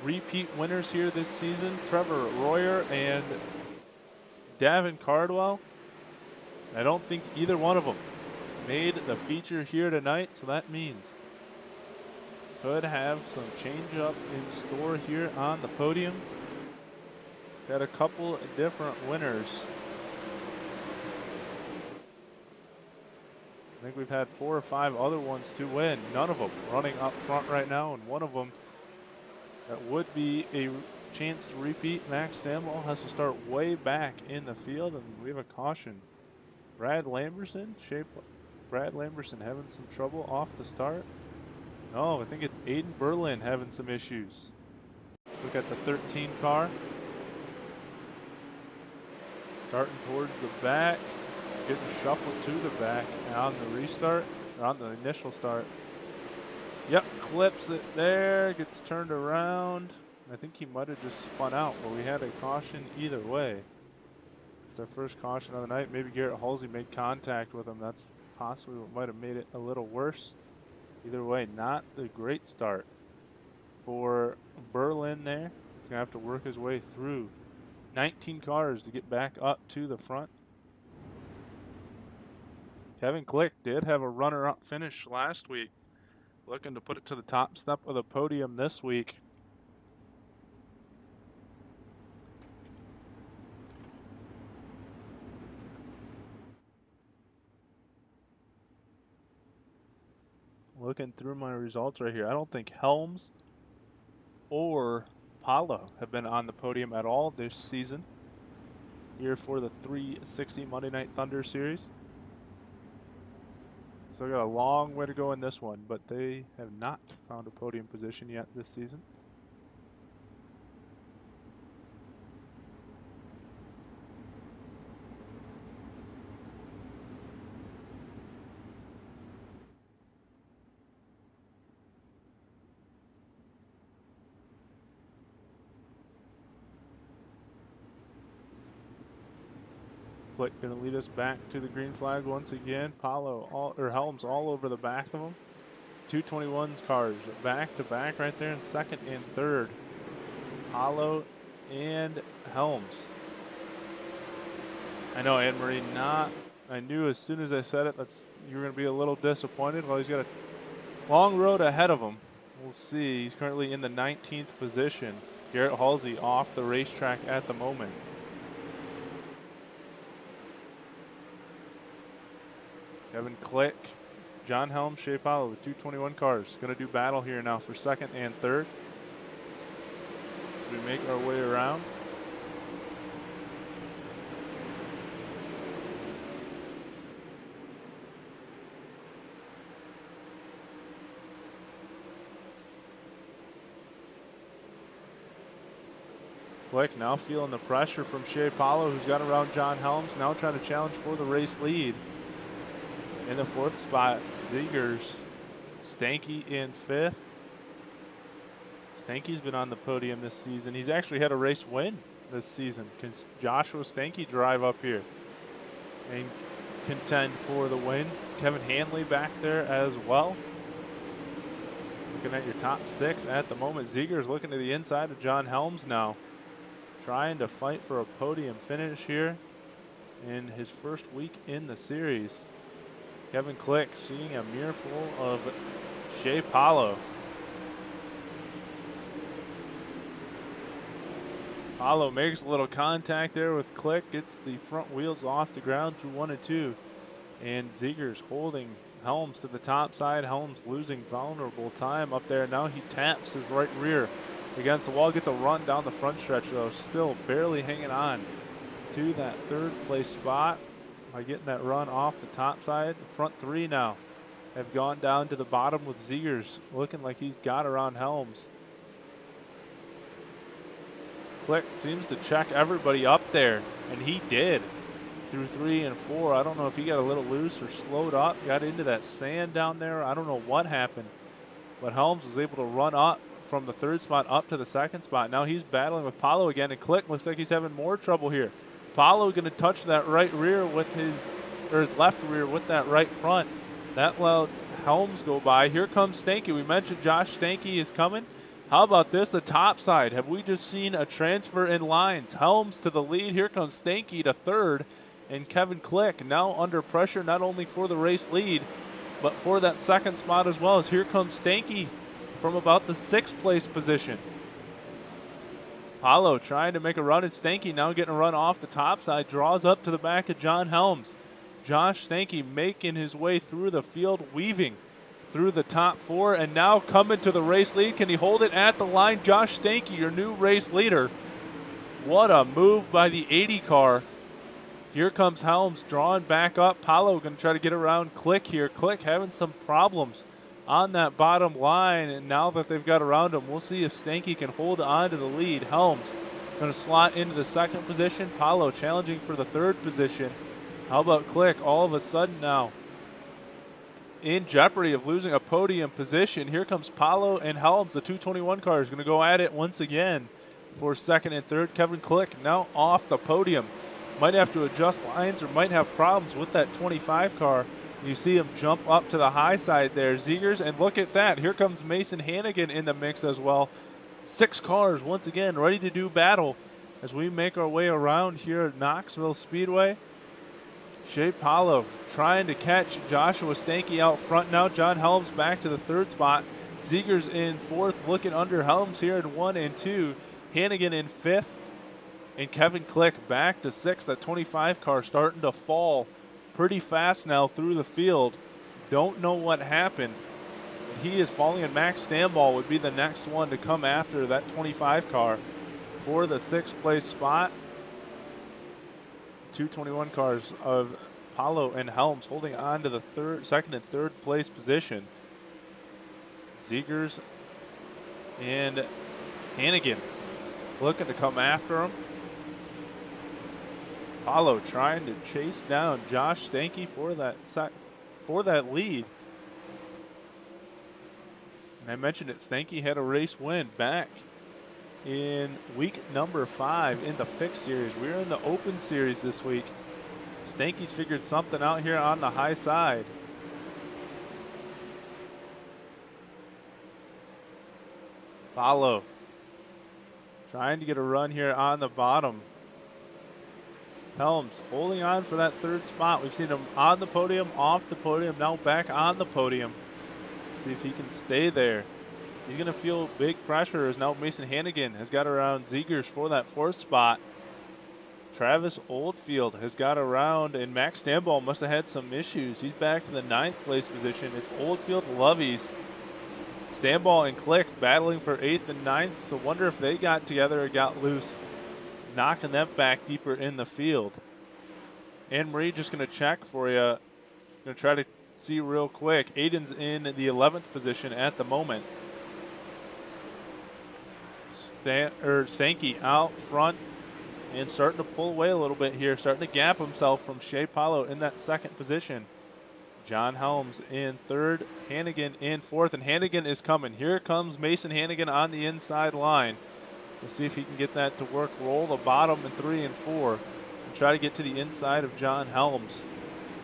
Speaker 1: repeat winners here this season, Trevor Royer and Davin Cardwell. I don't think either one of them made the feature here tonight, so that means could have some change up in store here on the podium. Got a couple different winners. I think we've had 4 or 5 other ones to win. None of them running up front right now, and one of them that would be a chance to repeat. Max Stamball has to start way back in the field, and we have a caution. Brad Lamberson having some trouble off the start. No, I think it's Aiden Berlin having some issues. Look at the 13 car. Starting towards the back, getting shuffled to the back on the restart, or on the initial start. Yep, clips it there, gets turned around. I think he might have just spun out, but we had a caution either way. It's our first caution of the night. Maybe Garrett Halsey made contact with him. That's possibly what might have made it a little worse. Either way, not the great start for Berlin there. He's going to have to work his way through 19 cars to get back up to the front. Kevin Click did have a runner-up finish last week. Looking to put it to the top step of the podium this week. Looking through my results right here, I don't think Helms or Paulo have been on the podium at all this season here for the 360 Monday Night Thunder Series. So got a long way to go in this one, but they have not found a podium position yet this season. Click going to lead us back to the green flag once again. Helms all over the back of him. 221's cars back to back right there in second and third. Apollo and Helms. I know, Anne Marie, I knew as soon as I said it, you were going to be a little disappointed. Well, he's got a long road ahead of him. We'll see. He's currently in the 19th position. Garrett Halsey off the racetrack at the moment. Kevin Click, John Helms, Shea Apollo with 221 cars. Going to do battle here now for second and third. As we make our way around. Click now feeling the pressure from Shea Apollo, who's got around John Helms, now trying to challenge for the race lead. In the fourth spot, Zegers. Stanky in fifth. Stanky's been on the podium this season. He's actually had a race win this season. Can Joshua Stanky drive up here and contend for the win? Kevin Hanley back there as well. Looking at your top six at the moment. Zegers looking to the inside of John Helms now. Trying to fight for a podium finish here in his first week in the series. Kevin Click seeing a mirrorful of Shea Apollo. Apollo makes a little contact there with Click, gets the front wheels off the ground through 1 and 2. And Zegers holding Helms to the top side. Helms losing vulnerable time up there. Now he taps his right rear against the wall, gets a run down the front stretch though, still barely hanging on to that third place spot by getting that run off the top side. The front three now have gone down to the bottom with Zegers looking like he's got around Helms. Click seems to check everybody up there, and he did through 3 and 4. I don't know if he got a little loose or slowed up, got into that sand down there. I don't know what happened, but Helms was able to run up from the third spot up to the second spot. Now he's battling with Apollo again, and Click looks like he's having more trouble here. Apollo going to touch that right rear with his left rear with that right front. That lets Helms go by. Here comes Stanky. We mentioned Josh Stanky is coming. How about this, the top side? Have we just seen a transfer in lines? Helms to the lead. Here comes Stanky to third, and Kevin Click now under pressure not only for the race lead, but for that second spot as well. As here comes Stanky from about the 6th place position. Apollo trying to make a run, and Stanky now getting a run off the top side, draws up to the back of John Helms. Josh Stanky making his way through the field, weaving through the top 4, and now coming to the race lead. Can he hold it at the line? Josh Stanky, your new race leader. What a move by the 80 car. Here comes Helms drawing back up. Apollo going to try to get around Click here. Click having some problems on that bottom line, and now that they've got around him, we'll see if Stanky can hold on to the lead. Helms going to slot into the 2nd position. Apollo challenging for the 3rd position. How about Click all of a sudden now in jeopardy of losing a podium position? Here comes Apollo and Helms. The 221 car is going to go at it once again for 2nd and 3rd. Kevin Click now off the podium. Might have to adjust lines or might have problems with that 25 car. You see him jump up to the high side there. Zegers, and look at that. Here comes Mason Hannigan in the mix as well. 6 cars once again ready to do battle as we make our way around here at Knoxville Speedway. Shea Apollo trying to catch Joshua Stanky out front now. John Helms back to the 3rd spot. Zegers in 4th, looking under Helms here in 1 and 2. Hannigan in 5th. And Kevin Click back to 6th. That 25 car starting to fall pretty fast now through the field. Don't know what happened. He is falling, and Max Stamball would be the next one to come after that 25 car for the 6th place spot. 221 cars of Apollo and Helms holding on to the 2nd and 3rd place position. Zegers and Hannigan looking to come after him. Apollo trying to chase down Josh Stanky for that lead. And I mentioned it, Stanky had a race win back in week number 5 in the fixed series. We're in the open series this week. Stanky's figured something out here on the high side. Follow. Trying to get a run here on the bottom. Helms holding on for that third spot. We've seen him on the podium, off the podium, now back on the podium. See if he can stay there. He's going to feel big pressure as now Mason Hannigan has got around Zegers for that fourth spot. Travis Oldfield has got around, and Max Stanball must have had some issues. He's back to the 9th place position. It's Oldfield, Lovies, Stanball, and Click battling for 8th and 9th. So wonder if they got together or got loose, knocking them back deeper in the field. Anne Marie just going to check for you. Going to try to see real quick. Aiden's in the 11th position at the moment. Stanky out front and starting to pull away a little bit here, starting to gap himself from Shea Paulo in that 2nd position. John Helms in 3rd, Hannigan in 4th, and Hannigan is coming. Here comes Mason Hannigan on the inside line. We'll see if he can get that to work. Roll the bottom in 3 and 4 and try to get to the inside of John Helms.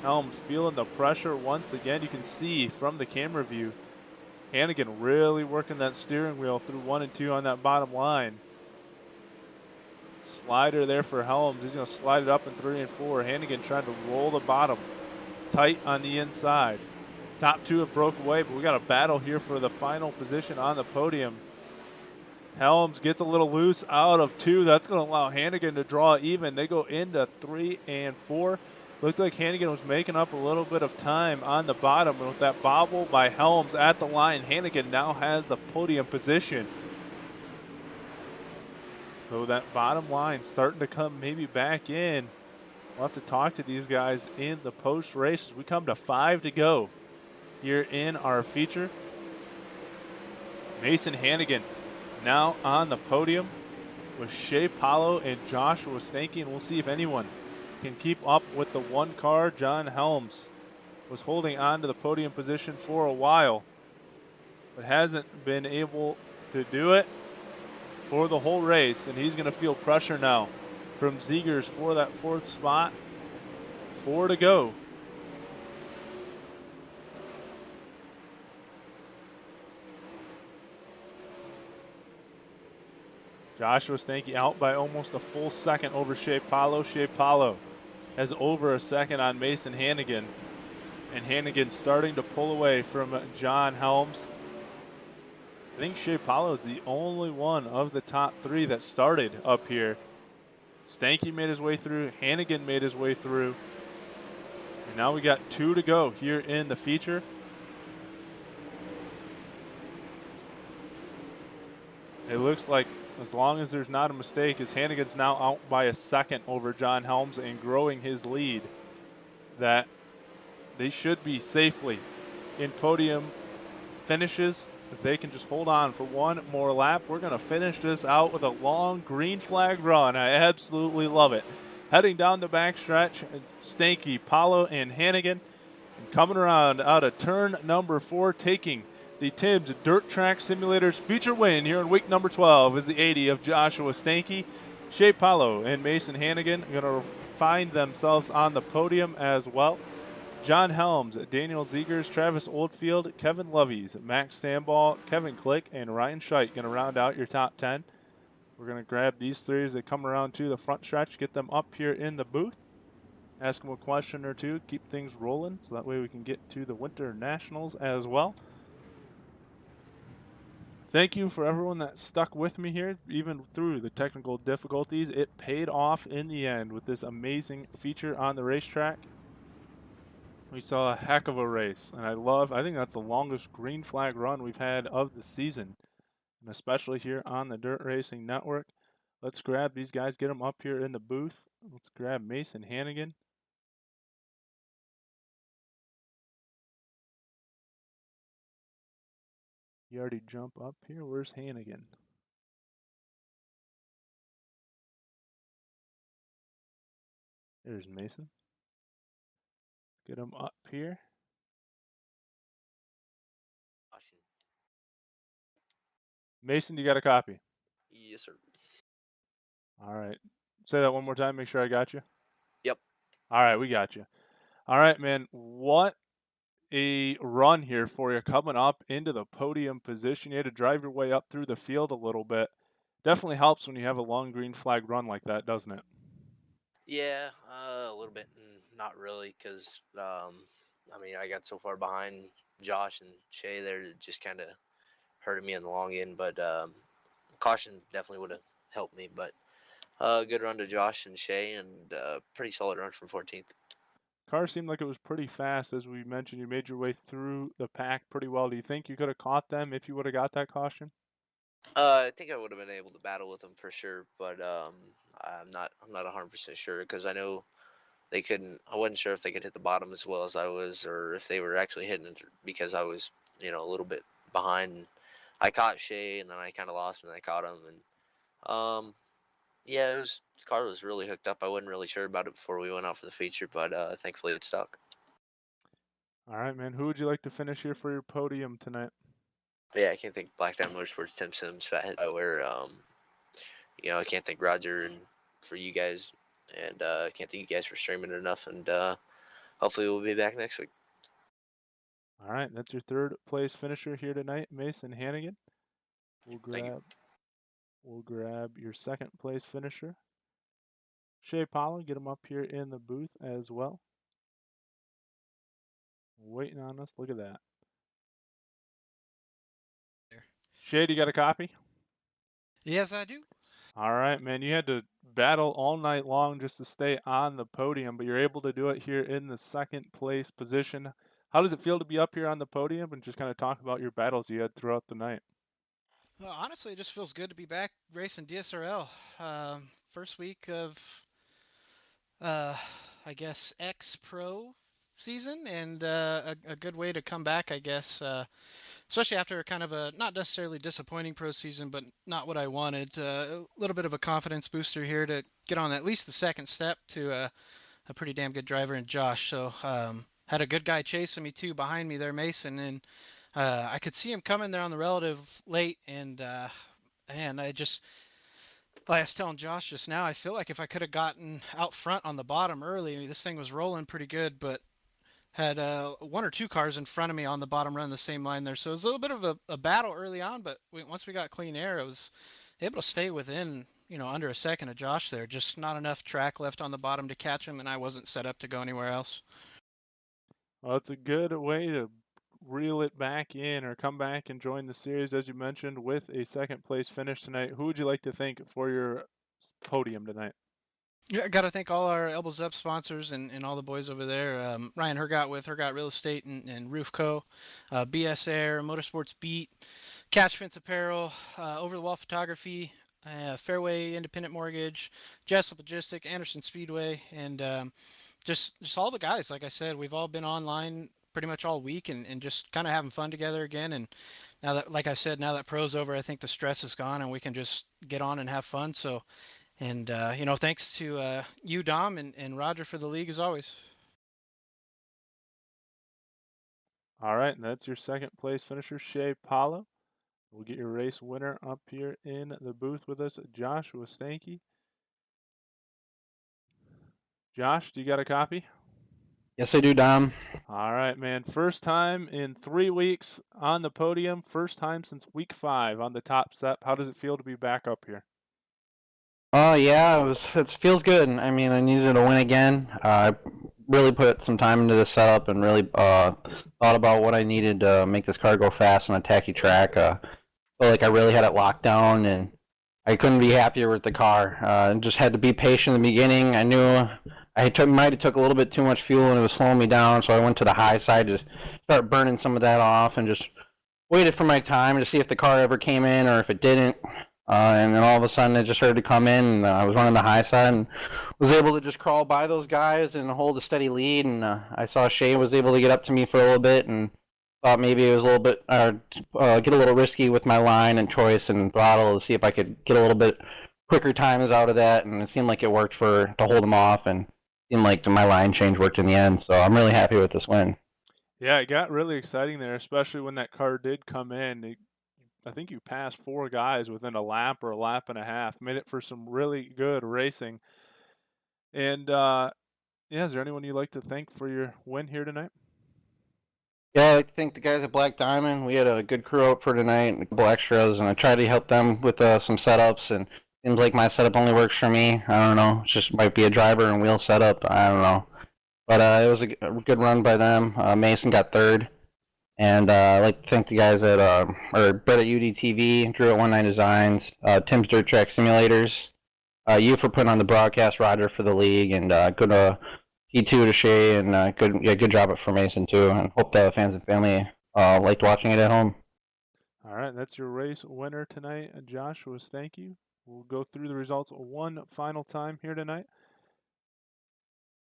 Speaker 1: Helms feeling the pressure once again. You can see from the camera view, Hannigan really working that steering wheel through 1 and 2 on that bottom line. Slider there for Helms. He's going to slide it up in 3 and 4. Hannigan trying to roll the bottom. Tight on the inside. Top 2 have broke away, but we got a battle here for the final position on the podium. Helms gets a little loose out of 2. That's going to allow Hannigan to draw even. They go into 3 and 4. Looked like Hannigan was making up a little bit of time on the bottom. And with that bobble by Helms at the line, Hannigan now has the podium position. So that bottom line starting to come maybe back in. We'll have to talk to these guys in the post race as we come to 5 to go here in our feature. Mason Hannigan now on the podium with Shea Paulo and Joshua Stanky, and we'll see if anyone can keep up with the 1 car. John Helms was holding on to the podium position for a while, but hasn't been able to do it for the whole race, and he's going to feel pressure now from Zegers for that 4th spot. 4 to go. Joshua Stanky out by almost a full second over Shea Paulo. Shea Paulo has over a second on Mason Hannigan, and Hannigan starting to pull away from John Helms. I think Shea Paulo is the only one of the top 3 that started up here. Stanky made his way through. Hannigan made his way through. And now we got 2 to go here in the feature. It looks like, as long as there's not a mistake, as Hannigan's now out by a second over John Helms and growing his lead, that they should be safely in podium finishes. If they can just hold on for 1 more lap, we're going to finish this out with a long green flag run. I absolutely love it. Heading down the backstretch, Stanky, Paulo, and Hannigan. And coming around out of turn number 4, taking the Tibbs Dirt Track Simulators feature win here in week number 12 is the 80 of Joshua Stanky. Shea Paulo and Mason Hannigan are going to find themselves on the podium as well. John Helms, Daniel Zegers, Travis Oldfield, Kevin Lovies, Max Stanball, Kevin Click, and Ryan Scheidt going to round out your top 10. We're going to grab these 3 as they come around to the front stretch, get them up here in the booth, ask them a question or 2, keep things rolling, so that way we can get to the Winter Nationals as well. Thank you for everyone that stuck with me here, even through the technical difficulties. It paid off in the end with this amazing feature on the racetrack. We saw a heck of a race, and I think that's the longest green flag run we've had of the season, and especially here on the Dirt Racing Network. Let's grab these guys, get them up here in the booth. Let's grab Mason Hannigan. You already jump up here. Where's Hannigan? There's Mason. Get him up here. Mason, you got a copy?
Speaker 2: Yes, sir.
Speaker 1: All right. Say that one more time. Make sure I got you.
Speaker 2: Yep.
Speaker 1: All right, we got you. All right, man. What a run here for you coming up into the podium position. You had to drive your way up through the field a little bit. Definitely helps when you have a long green flag run like that, doesn't it?
Speaker 2: Yeah, a little bit, not really, because I mean, I got so far behind Josh and Shay there, that just kind of hurted me in the long end. But caution definitely would have helped me. But good run to Josh and Shay, and pretty solid run from 14th.
Speaker 1: Car seemed like it was pretty fast, as we mentioned. You made your way through the pack pretty well. Do you think you could have caught them if you would have got that caution?
Speaker 2: I think I would have been able to battle with them for sure, but I'm not 100% sure because I know they couldn't. I wasn't sure if they could hit the bottom as well as I was, or if they were actually hitting it because I was, a little bit behind. I caught Shay, and then I kind of lost him, and I caught him, and yeah, the car was really hooked up. I wasn't really sure about it before we went out for the feature, but thankfully it stuck.
Speaker 1: All right, man. Who would you like to finish here for your podium tonight?
Speaker 2: But yeah, I can't thank Black Diamond Motorsports, Tim Sims, Fathead Eyewear. I can't thank Roger and for you guys, and I can't thank you guys for streaming it enough. And hopefully we'll be back next week.
Speaker 1: All right, that's your third place finisher here tonight, Mason Hannigan. We'll
Speaker 2: Thank you.
Speaker 1: grab your second place finisher, Shea Powell. Get him up here in the booth as well. Waiting on us. Look at that.
Speaker 3: There.
Speaker 1: Shay, do you got a copy?
Speaker 3: Yes, I do.
Speaker 1: All right, man. You had to battle all night long just to stay on the podium, but you're able to do it here in the second place position. How does it feel to be up here on the podium and just kind of talk about your battles you had throughout the night?
Speaker 3: Well, honestly, it just feels good to be back racing DSRL. First week of, uh, I guess, X Pro season, and a good way to come back, I guess. Especially after kind of a not necessarily disappointing pro season, but not what I wanted. A little bit of a confidence booster here to get on at least the second step to a pretty damn good driver in Josh. So had a good guy chasing me too behind me there, Mason, and I could see him coming there on the relative late, and man, like I was telling Josh just now, I feel like if I could have gotten out front on the bottom early, this thing was rolling pretty good, but had one or two cars in front of me on the bottom run the same line there, so it was a little bit of a battle early on, but once we got clean air, I was able to stay within, under a second of Josh there. Just not enough track left on the bottom to catch him, and I wasn't set up to go anywhere else.
Speaker 1: Well, it's a good way to reel it back in or come back and join the series, as you mentioned, with a second place finish tonight. Who would you like to thank for your podium tonight?
Speaker 3: Yeah, I got to thank all our Elbows Up sponsors and all the boys over there. Ryan Hergot with Hergot Real Estate and Roof Co., BS Air, Motorsports Beat, Catch Fence Apparel, Over the Wall Photography, Fairway Independent Mortgage, Jessup Logistic, Anderson Speedway, and just all the guys. Like I said, we've all been online pretty much all week and just kind of having fun together again. And now that, like I said, now that pro's over, I think the stress is gone and we can just get on and have fun. So, and thanks to you, Dom, and Roger for the league as always.
Speaker 1: All right, and that's your second place finisher, Shea Paulo. We'll get your race winner up here in the booth with us, Joshua Stanky. Josh, do you got a copy?
Speaker 4: Yes, I do, Dom.
Speaker 1: All right, man. First time in 3 weeks on the podium. First time since week 5 on the top step. How does it feel to be back up here?
Speaker 4: Oh yeah, it feels good. I mean, I needed a win again. I really put some time into this setup and really thought about what I needed to make this car go fast on a tacky track. Felt like I really had it locked down, and I couldn't be happier with the car. Just had to be patient in the beginning. I knew might have took a little bit too much fuel and it was slowing me down, so I went to the high side to start burning some of that off and just waited for my time to see if the car ever came in or if it didn't. And then all of a sudden it just started to come in, and I was running the high side and was able to just crawl by those guys and hold a steady lead. And I saw Shay was able to get up to me for a little bit, and thought maybe it was a little bit get a little risky with my line and choice and throttle to see if I could get a little bit quicker times out of that. And it seemed like it worked to hold them off, and it seemed like my line change worked in the end. So I'm really happy with this win.
Speaker 1: Yeah, it got really exciting there, especially when that car did come in. I think you passed 4 guys within a lap or a lap and a half. Made it for some really good racing. And yeah, is there anyone you'd like to thank for your win here tonight?
Speaker 4: Yeah, I like to thank the guys at Black Diamond. We had a good crew out for tonight and a couple extras, and I tried to help them with some setups. And seems like my setup only works for me. I don't know. It just might be a driver and wheel setup. I don't know. But it was a good run by them. Mason got third. And I'd like to thank the guys at or Brett at UDTV, Drew at 19 Designs, Tim's Dirt Track Simulators, you for putting on the broadcast, Roger for the league, and good T2 to Shay, and good job for Mason too. And hope the fans and family liked watching it at home.
Speaker 1: All right, that's your race winner tonight, Josh. Thank you. We'll go through the results one final time here tonight.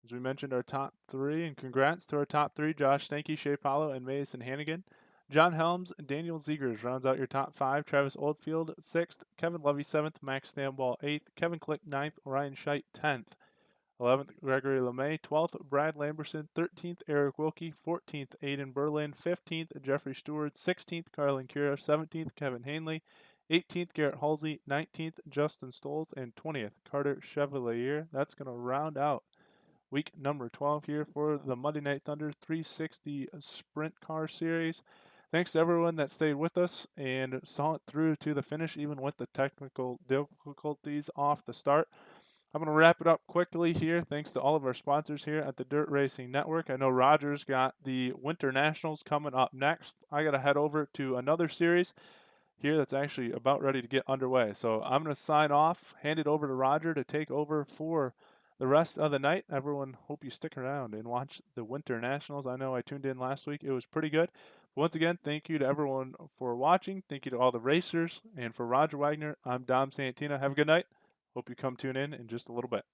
Speaker 1: As we mentioned, our top three, and congrats to our top three: Josh Stanky, Shea Paulo, and Mason Hannigan. John Helms and Daniel Zegers rounds out your top five. Travis Oldfield, 6th. Kevin Levy, 7th. Max Stamball, 8th. Kevin Click, 9th. Ryan Scheidt, 10th. 11th, Gregory LeMay. 12th, Brad Lamberson. 13th, Eric Wilkie. 14th, Aiden Berlin. 15th, Jeffrey Stewart. 16th, Carlin Kira. 17th, Kevin Hanley. 18th, Garrett Halsey. 19th, Justin Stoltz. And 20th, Carter Chevalier. That's going to round out week number 12 here for the Monday Night Thunder 360 Sprint Car Series. Thanks to everyone that stayed with us and saw it through to the finish, even with the technical difficulties off the start. I'm going to wrap it up quickly here. Thanks to all of our sponsors here at the Dirt Racing Network. I know Roger's got the Winter Nationals coming up next. I got to head over to another series here that's actually about ready to get underway. So I'm going to sign off, hand it over to Roger to take over for the rest of the night. Everyone, hope you stick around and watch the Winter Nationals. I know I tuned in last week. It was pretty good. But once again, thank you to everyone for watching. Thank you to all the racers. And for Roger Wagner, I'm Dom Santina. Have a good night. Hope you come tune in just a little bit.